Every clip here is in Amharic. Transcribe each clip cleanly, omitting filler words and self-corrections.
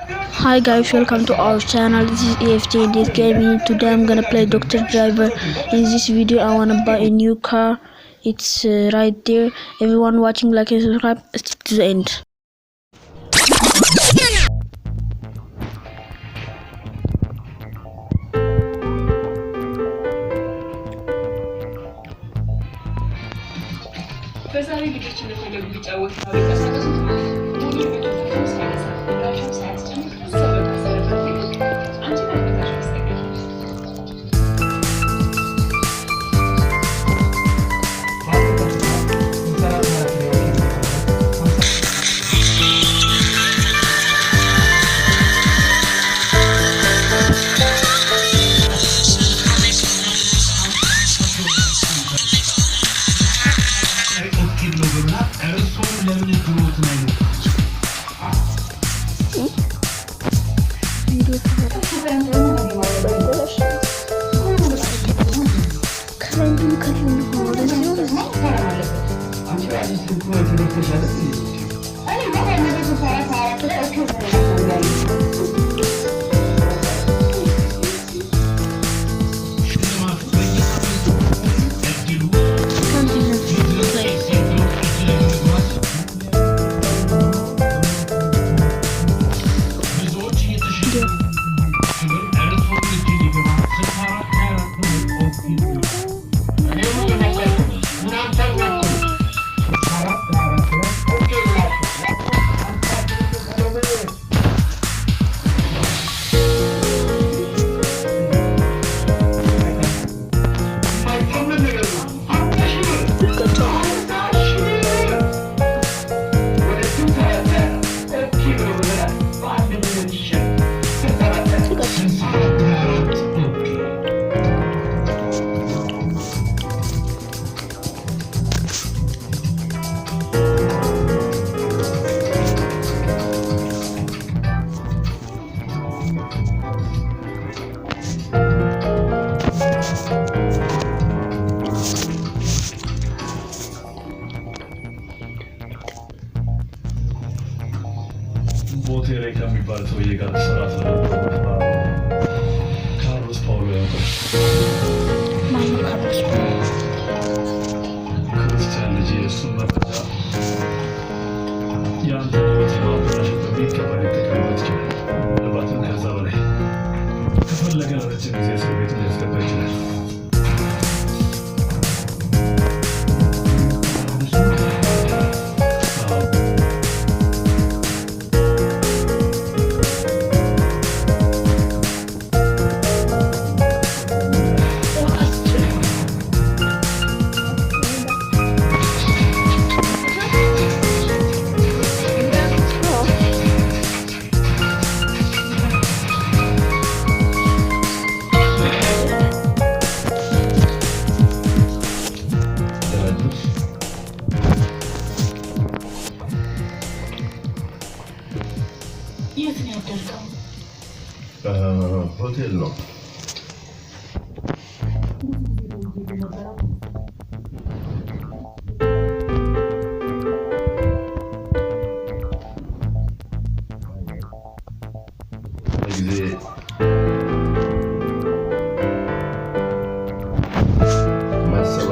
Hi guys, welcome to our channel. This is EFJ in this game. Today I'm gonna play Dr. Driver. In this video I wanna buy a new car. It's right there. Everyone watching, like and subscribe. Stick to the end. ሞቴሬ ከሚባል ሰውዬ ጋር ስራ ካርሎስ ፓውሎ ያውቃል። ክርስቲያን ልጅ የእሱን መረጃ የአንተን ህይወት ለማበላሸት በሚገባል ሊጠቀምበት ይችላል። ምናልባትም ከዛ በላይ ከፈለገ ለረጅም ጊዜ እስር ቤት ሊያስገባ ይችላል። ሆቴል ነው። ጊዜ ማሰብ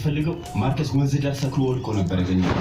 ሲፈልገው ማርከስ ወንዝ ዳር ሰክሮ ወልቆ ነበር ያገኘው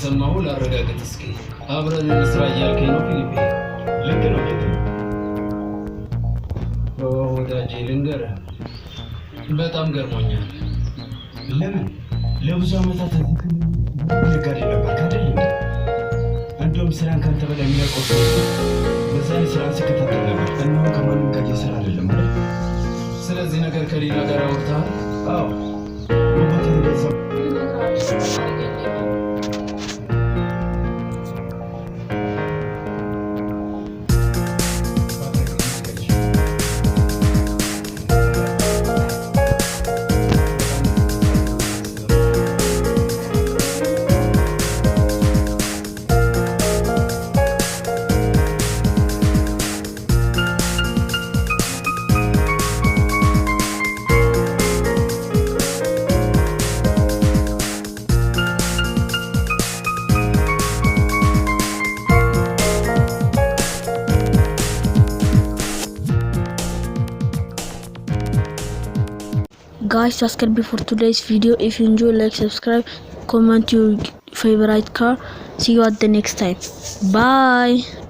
እንደሰማሁ ላረጋግጥ እስኪ። አብረን እንስራ እያልከኝ ነው ፊሊፔ? ልክ ነው ጌታዬ። ወዳጄ ልንገርህ፣ በጣም ገርሞኛል። ለምን? ለብዙ ዓመታት ነጋዴ ነበር ካደል እንዴ? እንደውም ስራን ካንተ በላይ የሚያውቀው ሰው በዛ ላይ ስራን ሲከታተል ነበር። እናም ከማንም ጋር እየሰራ አይደለም አይደል? ስለዚህ ነገር ከሌላ ጋር አውርተሃል? አዎ በቦታ እንደዛ Guys, that's gonna be for today's video. If you enjoy, like, subscribe, comment your favorite car. See you at the next time. Bye.